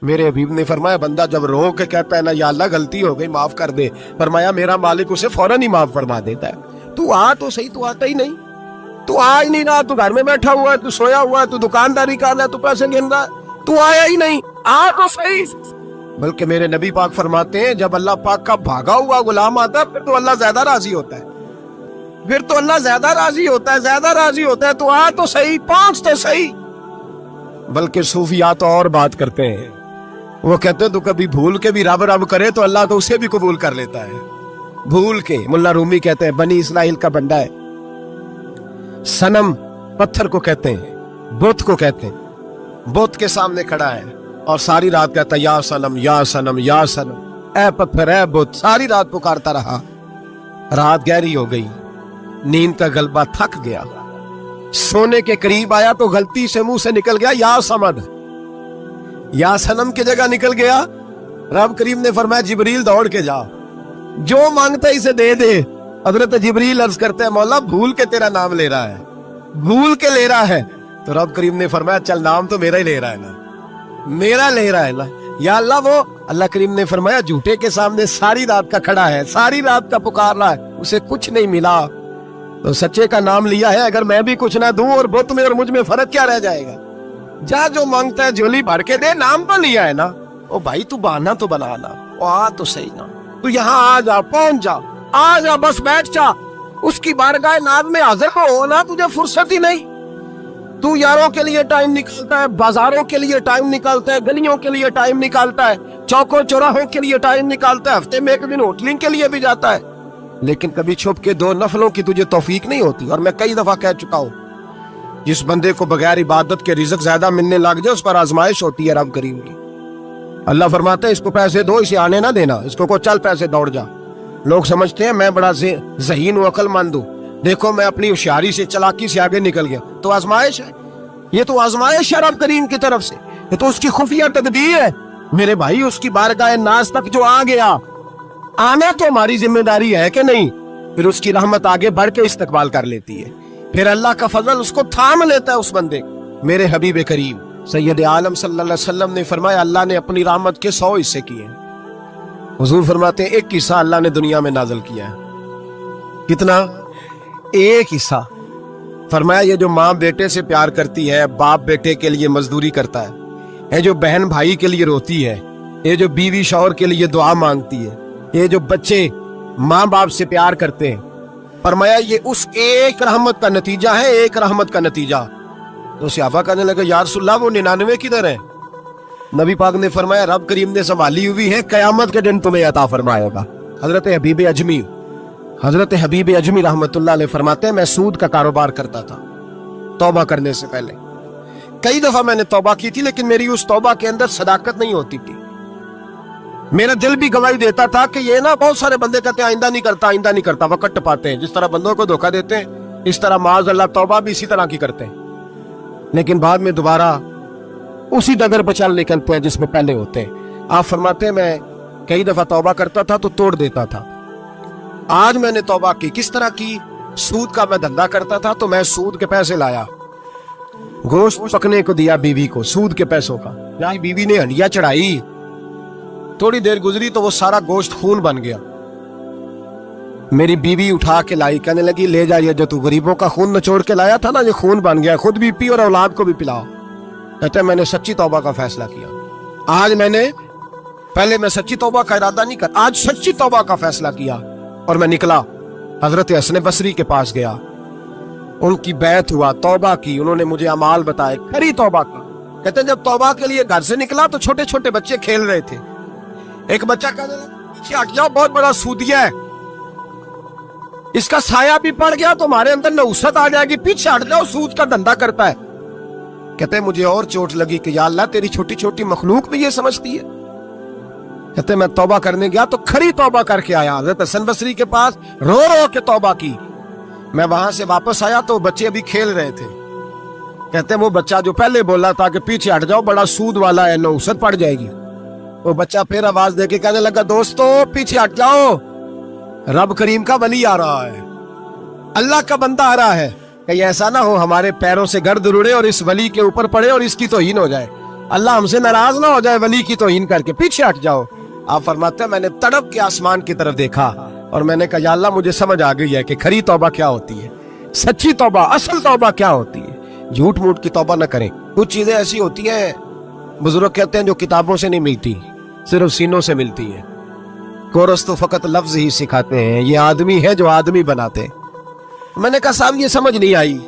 میرے حبیب نے فرمایا بندہ جب رو کے کہتا ہے نا یا اللہ غلطی ہو گئی معاف کر دے، فرمایا میرا مالک اسے فوراً ہی معاف فرما دیتا ہے۔ تو آ تو صحیح، تو آتا ہی نہیں، تو آ ہی نہیں رہا، تو گھر میں بیٹھا ہوا ہے، تو سویا ہوا ہے، تو دکانداری کر رہا ہے، تو پیسے گن رہا ہے، تو آیا ہی نہیں، آ تو صحیح۔ بلکہ میرے نبی پاک فرماتے ہیں جب اللہ پاک کا بھاگا ہوا غلام آتا ہے پھر تو اللہ زیادہ راضی ہوتا ہے، پھر تو اللہ زیادہ راضی ہوتا ہے، زیادہ راضی ہوتا ہے، تو آ تو صحیح، پہنچ تو صحیح۔ بلکہ صوفیات تو اور بات کرتے ہیں، وہ کہتے ہیں تو کبھی بھول کے بھی رب رب کرے تو اللہ تو اسے بھی قبول کر لیتا ہے، بھول کے۔ ملا رومی کہتے ہیں بنی اسرائیل کا بندہ ہے، صنم پتھر کو کہتے ہیں، بت کو کہتے ہیں، بت کے سامنے کھڑا ہے اور ساری رات کہتا ہے یا صنم یا صنم یا صنم، اے پتھر اے بت، ساری رات پکارتا رہا۔ رات گہری ہو گئی، نیند کا غلبہ تھک گیا، سونے کے قریب آیا تو غلطی سے منہ سے نکل گیا یا صمد، یا صنم کی جگہ نکل گیا۔ رب کریم نے فرمایا جبریل دوڑ کے جا، جو مانگتا ہے اسے دے دے۔ حضرت جبریل عرض کرتے ہیں مولا بھول کے تیرا نام لے رہا ہے، بھول کے لے رہا ہے۔ تو رب کریم نے فرمایا چل نام تو میرا ہی لے رہا ہے نا، میرا لے رہا ہے نا یا اللہ۔ وہ اللہ کریم نے فرمایا جھوٹے کے سامنے ساری رات کا کھڑا ہے، ساری رات کا پکار رہا ہے، اسے کچھ نہیں ملا، تو سچے کا نام لیا ہے۔ اگر میں بھی کچھ نہ دوں اور بت میں اور مجھ میں فرق کیا رہ جائے گا؟ جا جو مانگتا ہے جھولی بھر کے دے، نام تو لیا ہے نا۔ او بھائی تو بہانا تو بنانا، او آ تو صحیح نا، تو یہاں آ جا، پہنچ جا، آ جا، بس بیٹھ جا، اس کی بارگاہ ناز میں حاضر ہو نا، تجھے فرصت ہی نہیں۔ تو یاروں کے لیے ٹائم نکالتا ہے، بازاروں کے لیے ٹائم نکالتا ہے، گلیوں کے لیے ٹائم نکالتا ہے، چوکوں چوراہوں کے لیے ٹائم نکالتا ہے، ہفتے میں ایک دن ہوٹلنگ کے لیے بھی جاتا ہے، لیکن کبھی چھپ کے 2 نفلوں کی تجھے توفیق نہیں ہوتی۔ اور میں کئی دفعہ کہہ چکا ہوں جس بندے کو بغیر عبادت کے رزق زیادہ ملنے لگ جائے اس پر آزمائش ہوتی ہے رب کریم کی۔ اللہ فرماتا ہے اس کو پیسے دو، اسے آنے نہ دینا، اس کو چل پیسے دوڑ جا۔ لوگ سمجھتے ہیں میں بڑا ذہین و عقل مند ہوں، دیکھو میں اپنی ہوشیاری سے چلاکی سے آگے نکل گیا، تو آزمائش ہے، یہ تو آزمائش ہے رب کریم کی طرف سے، یہ تو اس کی خفیہ تدبیر ہے۔ میرے بھائی اس کی بارگاہ ناز تک جو آ گیا، آنا تو ہماری ذمہ داری ہے کہ نہیں؟ پھر اس کی رحمت آگے بڑھ کے استقبال کر لیتی ہے، پھر اللہ کا فضل اس کو تھام لیتا ہے اس بندے کو۔ میرے حبیب کریم سید عالم صلی اللہ علیہ وسلم نے فرمایا اللہ نے اپنی رحمت کے 100 حصے کیے ہیں۔ حضور فرماتے ہیں ایک حصہ اللہ نے دنیا میں نازل کیا ہے۔ کتنا؟ ایک حصہ۔ فرمایا یہ جو ماں بیٹے سے پیار کرتی ہے، باپ بیٹے کے لیے مزدوری کرتا ہے، یہ جو بہن بھائی کے لیے روتی ہے، یہ جو بیوی شوہر کے لیے دعا مانگتی ہے، یہ جو بچے ماں باپ سے پیار کرتے ہیں، فرمایا یہ اس ایک رحمت کا نتیجہ ہے، ایک رحمت کا نتیجہ۔ تو صحابہ کہنے لگے یا رسول اللہ وہ 99 کدھر ہے؟ نبی پاک نے فرمایا رب کریم نے سنبھالی ہوئی ہے، قیامت کے دن تمہیں عطا فرمائے گا۔ حضرت حبیب اجمی رحمت اللہ علیہ فرماتے ہیں میں سود کا کاروبار کرتا تھا توبہ کرنے سے پہلے، کئی دفعہ میں نے توبہ کی تھی، لیکن میری اس توبہ کے اندر صداقت نہیں ہوتی تھی۔ میرا دل بھی گواہی دیتا تھا کہ یہ نا بہت سارے بندے کہتے ہیں آئندہ نہیں کرتا، آئندہ نہیں کرتا، وقت ٹپاتے ہیں، جس طرح بندوں کو دھوکہ دیتے ہیں اس طرح معاذ اللہ توبہ بھی اسی طرح کی کرتے ہیں، لیکن بعد میں دوبارہ اسی ڈگر پہ چل نکلتے ہیں جس میں پہلے ہوتے ہیں۔ آپ فرماتے ہیں میں کئی دفعہ توبہ کرتا تھا تو توڑ دیتا تھا۔ آج میں نے توبہ کی، کس طرح کی؟ سود کا میں دھندا کرتا تھا تو میں سود کے پیسے لایا، گوشت پکنے کو دیا بیوی کو سود کے پیسوں کا، یہاں بیوی نے ہنڈیا چڑھائی، تھوڑی دیر گزری تو وہ سارا گوشت خون بن گیا۔ میری بیوی اٹھا کے لائی، کہنے لگی لے جائیے جو تو غریبوں کا خون نچوڑ کے لایا تھا نا، یہ خون بن گیا، خود بھی پی اور اولاد کو بھی پلاؤ۔ کہتے ہیں میں نے سچی توبہ کا فیصلہ کیا، آج میں نے، پہلے میں سچی توبہ کا ارادہ نہیں کرتا، آج سچی توبہ کا فیصلہ کیا اور میں نکلا حضرت حسن بصری کے پاس گیا، ان کی بیعت ہوا، توبہ کی، انہوں نے مجھے اعمال بتائے، کھری توبہ کی۔ کہتے ہیں جب توبہ کے لیے گھر سے نکلا تو چھوٹے چھوٹے بچے کھیل رہے تھے، ایک بچہ کہنے لگا پیچھے ہٹ جاؤ بہت بڑا سودیا ہے، اس کا سایہ بھی پڑ گیا تو ہمارے اندر نحوست آ جائے گی، پیچھے ہٹ جاؤ سود کا دھندا کرتا ہے۔ کہتے ہیں مجھے اور چوٹ لگی کہ یا اللہ تیری چھوٹی چھوٹی مخلوق بھی یہ سمجھتی ہے۔ کہتے ہیں میں توبہ کرنے گیا تو کھری توبہ کر کے آیا، حضرت حسن بصری کے پاس رو رو کے توبہ کی۔ میں وہاں سے واپس آیا تو بچے ابھی کھیل رہے تھے، کہتے ہیں وہ بچہ جو پہلے بولا تھا کہ پیچھے ہٹ جاؤ بڑا سود والا ہے نحوست پڑ جائے گی، وہ بچہ پھر آواز دے کے کہنے لگا دوستو پیچھے ہٹ جاؤ، رب کریم کا ولی آ رہا ہے، اللہ کا بندہ آ رہا ہے، کہ ایسا نہ ہو ہمارے پیروں سے گرد اڑے اور اس ولی کے اوپر پڑے اور اس کی توہین ہو جائے۔ اللہ ہم سے ناراض نہ ہو جائے ولی کی توہین کر کے، پیچھے ہٹ جاؤ۔ آپ فرماتے ہیں میں نے تڑپ کے آسمان کی طرف دیکھا اور میں نے کہا یا اللہ مجھے سمجھ آ گئی ہے کہ کھری توبہ کیا ہوتی ہے، سچی توبہ، اصل توبہ کیا ہوتی ہے۔ جھوٹ موٹ کی توبہ نہ کریں۔ کچھ چیزیں ایسی ہوتی ہیں بزرگ کہتے ہیں جو کتابوں سے نہیں ملتی، صرف سینوں سے ملتی ہیں۔ کورس تو فقط لفظ ہی سکھاتے ہیں، یہ آدمی ہے جو آدمی بناتے۔ میں نے کہا صاحب یہ سمجھ نہیں آئی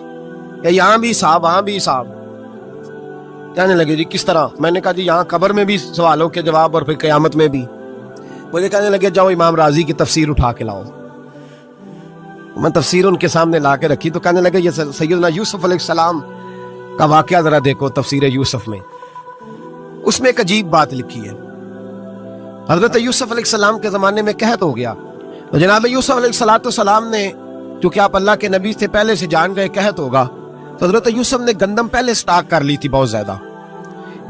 کہ یہاں بھی صاحب وہاں بھی صاحب۔ کہنے لگے جی کس طرح؟ میں نے کہا جی یہاں قبر میں بھی سوالوں کے جواب اور پھر قیامت میں بھی۔ مجھے کہنے لگے جاؤ امام راضی کی تفسیر اٹھا کے لاؤ۔ میں تفسیر ان کے سامنے لا کے رکھی تو کہنے لگے یہ سیدنا یوسف علیہ السلام کا واقعہ ذرا دیکھو تفسیر یوسف میں، اس میں ایک عجیب بات لکھی ہے۔ حضرت یوسف علیہ السلام کے زمانے میں قحط ہو گیا تو جناب یوسف علیہ السلام نے، چونکہ آپ اللہ کے نبی سے پہلے سے جان گئے قحط ہوگا، تو حضرت یوسف نے گندم پہلے سٹاک کر لی تھی بہت زیادہ۔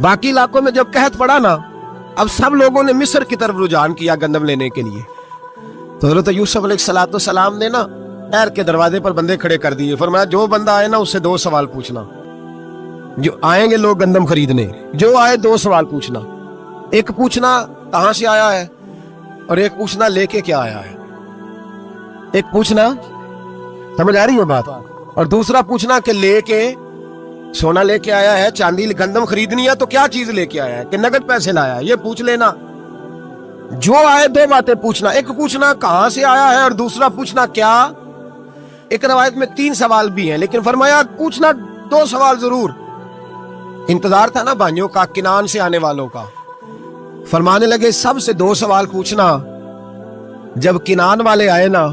باقی علاقوں میں جب قحط پڑا نا، اب سب لوگوں نے مصر کی طرف رجحان کیا گندم لینے کے لیے۔ تو حضرت یوسف علیہ السلام نے نا خیر کے دروازے پر بندے کھڑے کر دیے، فرمایا جو بندہ آئے نا اس سے 2 سوال پوچھنا۔ جو آئیں گے لوگ گندم خریدنے، جو آئے 2 سوال پوچھنا۔ ایک پوچھنا کہاں سے آیا ہے اور ایک پوچھنا لے کے کیا آیا ہے۔ ایک پوچھنا، سمجھ آ رہی ہے بات، اور دوسرا پوچھنا کہ لے کے سونا لے کے آیا ہے، چاندی گندم خریدنی ہے تو کیا چیز لے کے آیا ہے کہ نقد پیسے لایا ہے، یہ پوچھ لینا۔ جو آئے 2 باتیں پوچھنا، ایک پوچھنا کہاں سے آیا ہے اور دوسرا پوچھنا کیا۔ ایک روایت میں 3 سوال بھی ہیں لیکن فرمایا پوچھنا 2 سوال ضرور۔ انتظار تھا نا بھائیوں کا کنان سے آنے والوں کا، فرمانے لگے سب سے 2 سوال پوچھنا، جب کنان والے آئے نا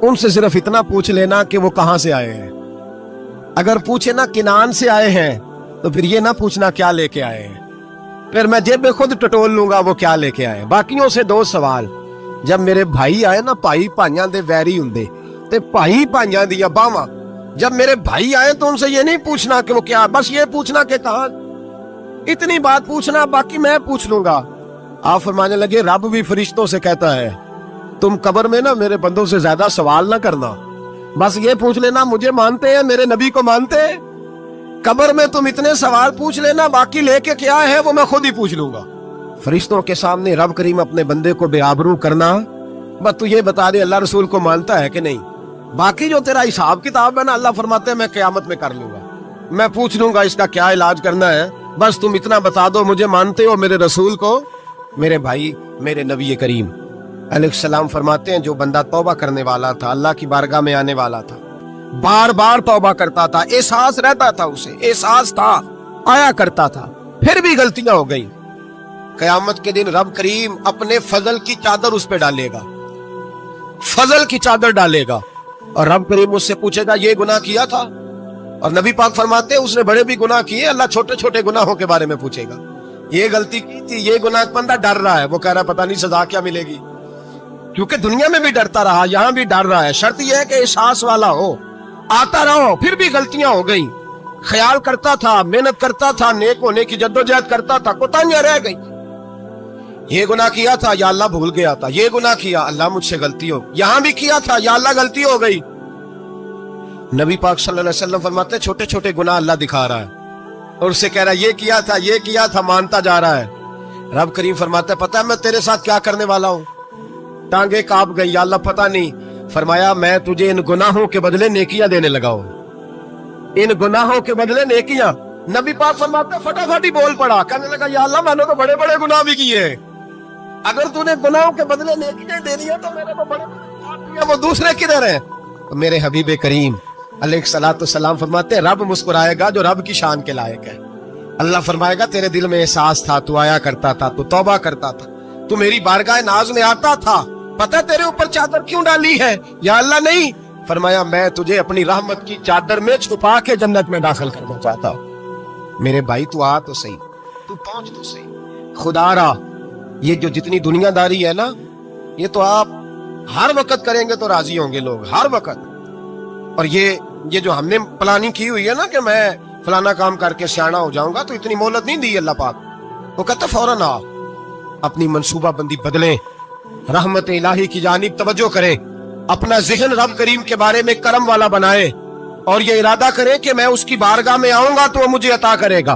ان سے صرف اتنا پوچھ لینا کہ وہ کہاں سے آئے ہیں۔ اگر پوچھے نا کنان سے آئے ہیں تو پھر یہ نہ پوچھنا کیا لے کے آئے ہیں، پھر میں جیب میں خود ٹٹول لوں گا وہ کیا لے کے آئے۔ باقیوں سے 2 سوال۔ جب میرے بھائی آئے نا، بھائی بھائیاں دے ویری ہوندے تے بھائی بھائیاں دیا باواں، جب میرے بھائی آئے تو ان سے یہ نہیں پوچھنا کہ وہ کیا، بس یہ پوچھنا کہ کہاں، اتنی بات پوچھنا، باقی میں پوچھ لوں گا۔ آپ فرمانے لگے رب بھی فرشتوں سے کہتا ہے تم قبر میں نا میرے بندوں سے زیادہ سوال نہ کرنا، بس یہ پوچھ لینا مجھے مانتے ہیں، میرے نبی کو مانتے ہیں، قبر میں تم اتنے سوال پوچھ لینا، باقی لے کے کیا ہے وہ میں خود ہی پوچھ لوں گا۔ فرشتوں کے سامنے رب کریم اپنے بندے کو بے آبرو کرنا، بس تو یہ بتا دے اللہ رسول کو مانتا ہے کہ نہیں، باقی جو تیرا حساب کتاب ہے نا اللہ فرماتے ہیں میں قیامت میں کر لوں گا، میں پوچھ لوں گا اس کا کیا علاج کرنا ہے، بس تم اتنا بتا دو مجھے مانتے ہو، میرے رسول کو، میرے بھائی، میرے نبی کریم علیہ السلام فرماتے ہیں جو بندہ توبہ کرنے والا تھا، اللہ کی بارگاہ میں آنے والا تھا، بار بار توبہ کرتا تھا، احساس رہتا تھا، اسے احساس تھا، آیا کرتا تھا، پھر بھی غلطیاں ہو گئی، قیامت کے دن رب کریم اپنے فضل کی چادر اس پہ ڈالے گا، فضل کی چادر ڈالے گا، اور رب کریم اس سے پوچھے گا یہ گناہ کیا تھا، اور نبی پاک فرماتے ہیں اس نے بڑے بھی گناہ کیے، اللہ چھوٹے چھوٹے گناہوں کے بارے میں پوچھے گا، یہ غلطی کی تھی، یہ گناہ، بندہ ڈر رہا ہے، وہ کہہ رہا ہے پتہ نہیں سزا کیا ملے گی، کیونکہ دنیا میں بھی ڈرتا رہا، یہاں بھی ڈر رہا ہے، شرط یہ ہے کہ احساس والا ہو، آتا رہو، پھر بھی غلطیاں ہو گئی، خیال کرتا تھا، محنت کرتا تھا، نیک ہونے کی جدوجہد کرتا تھا، کوتاہیاں رہ گئی، یہ گناہ کیا تھا یا اللہ بھول گیا تھا، یہ گناہ کیا اللہ مجھ سے غلطی ہو، یہاں بھی کیا تھا یا اللہ غلطی ہو گئی۔ نبی پاک صلی اللہ علیہ وسلم فرماتے ہیں چھوٹے چھوٹے گناہ اللہ دکھا رہا ہے اور اس سے کہہ رہا ہے یہ کیا تھا مانتا جا رہا ہے، رب کریم فرماتا ہے پتہ ہے میں تیرے ساتھ کیا کرنے والا ہوں، ٹانگیں کانپ گئی، یا اللہ پتہ نہیں، فرمایا میں تجھے ان گناہوں کے بدلے نیکیاں دینے لگا ہوں، ان گناہوں کے بدلے نیکیاں۔ نبی پاک فرماتے ہیں فٹافٹ ہی بول پڑا، کہنے لگا یا اللہ میں نے تو بڑے بڑے گناہ بھی کیے، اگر تو نے گناہوں کے بدلے نیکیاں دے دیا تو میرے تو بڑے بڑے، وہ دوسرے کدھر ہیں؟ میرے حبیب کریم علیہ السلام فرماتے ہیں رب مسکرائے گا جو رب کی شان کے لائق ہے، اللہ فرمائے گا تیرے دل میں احساس تھا، تو آیا کرتا تھا، تو توبہ کرتا تھا، تو میری بارگاہ ناز میں آتا تھا، پتہ تیرے اوپر چادر کیوں ڈالی ہے؟ یا اللہ نہیں، فرمایا میں تجھے اپنی رحمت کی چادر میں چھپا کے جنت میں داخل کرنا چاہتا ہوں۔ میرے بھائی تو آ تو صحیح، تو پہنچ تو صحیح، خدا را یہ جو جتنی دنیا داری ہے نا، یہ تو آپ ہر وقت کریں گے تو راضی ہوں گے لوگ، ہر وقت، اور یہ جو ہم نے پلاننگ کی ہوئی ہے نا کہ میں فلانا کام کر کے سیانا ہو جاؤں گا، تو اتنی مہلت نہیں دی اللہ پاک، وہ کہتا فوراً آ، اپنی منصوبہ بندی بدلیں، رحمت الہی کی جانب توجہ کریں، اپنا ذہن رب کریم کے بارے میں کرم والا بنائے، اور یہ ارادہ کریں کہ میں اس کی بارگاہ میں آؤں گا تو وہ مجھے عطا کرے گا،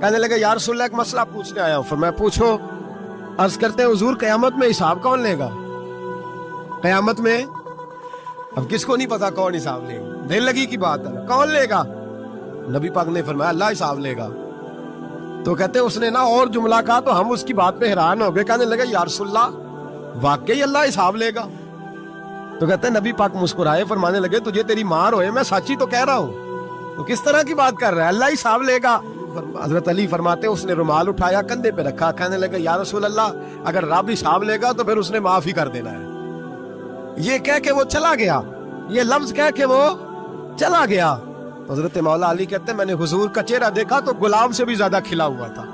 کہنے لگے یا رسول اللہ ایک مسئلہ پوچھنے آیا ہوں. فرمایا پوچھو. عرض کرتے ہیں حضور قیامت میں حساب کون لے گا؟ قیامت میں اب کس کو نہیں پتا کون حساب لے گا, دل لگی کی بات ہے, کون لے گا؟ نبی پاک نے فرمایا اللہ حساب لے گا. تو کہتے ہیں اس نے نا اور جملہ کہا تو ہم اس کی بات پہ حیران ہو گئے. کہنے لگے یا رسول اللہ واقعی اللہ حساب لے گا؟ تو کہتے ہیں نبی پاک مسکرائے, فرمانے لگے تجھے تیری مار ہوئے, میں سچی تو کہہ رہا ہوں, تو کس طرح کی بات کر رہا ہے, اللہ حساب لے گا. حضرت علی فرماتے ہیں اس نے رومال اٹھایا کندھے پہ رکھا, کہنے لگے یا رسول اللہ اگر رب حساب لے گا تو پھر اس نے معاف ہی کر دینا ہے. یہ کہہ کے وہ چلا گیا, یہ لفظ کہہ کے وہ چلا گیا. حضرت مولا علی کہتے ہیں میں نے حضور کا چہرہ دیکھا تو گلاب سے بھی زیادہ کھلا ہوا تھا,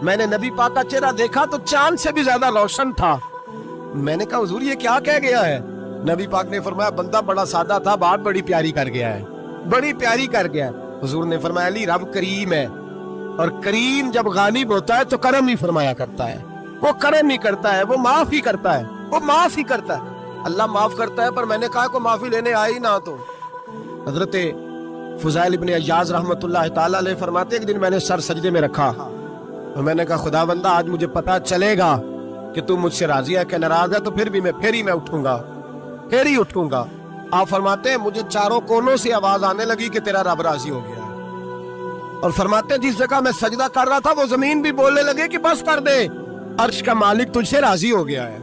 میں نے نبی پاک کا چہرہ دیکھا تو چاند سے بھی زیادہ روشن تھا. میں نے کہا حضور یہ کیا کہہ گیا ہے؟ نبی پاک نے فرمایا بندہ بڑا سادہ تھا, بات بڑی پیاری کر گیا ہے, بڑی پیاری کر گیا ہے. حضور نے فرمایا علی رب کریم ہے, اور کریم جب غالب ہوتا ہے تو کرم ہی فرمایا کرتا ہے, وہ کرم ہی کرتا ہے, وہ معاف ہی کرتا ہے, وہ معاف ہی کرتا ہے. اللہ معاف کرتا ہے, پر میں نے کہا کو معافی لینے آئی نہ. تو حضرت فضائل ابن عیاض رحمت اللہ تعالی علیہ فرماتے ایک دن میں نے سر سجدے میں رکھا اور میں نے کہا خدا بندہ آج مجھے پتا چلے گا کہ تو مجھ سے راضی ہے کہ ناراض ہے, تو پھر ہی میں اٹھوں گا, پھر ہی اٹھوں گا. آپ فرماتے ہیں مجھے چاروں کونوں سے آواز آنے لگی کہ تیرا رب راضی ہو گیا ہے. اور فرماتے ہیں جس جگہ میں سجدہ کر رہا تھا وہ زمین بھی بولنے لگے کہ بس کر دے, عرش کا مالک تجھ سے راضی ہو گیا ہے.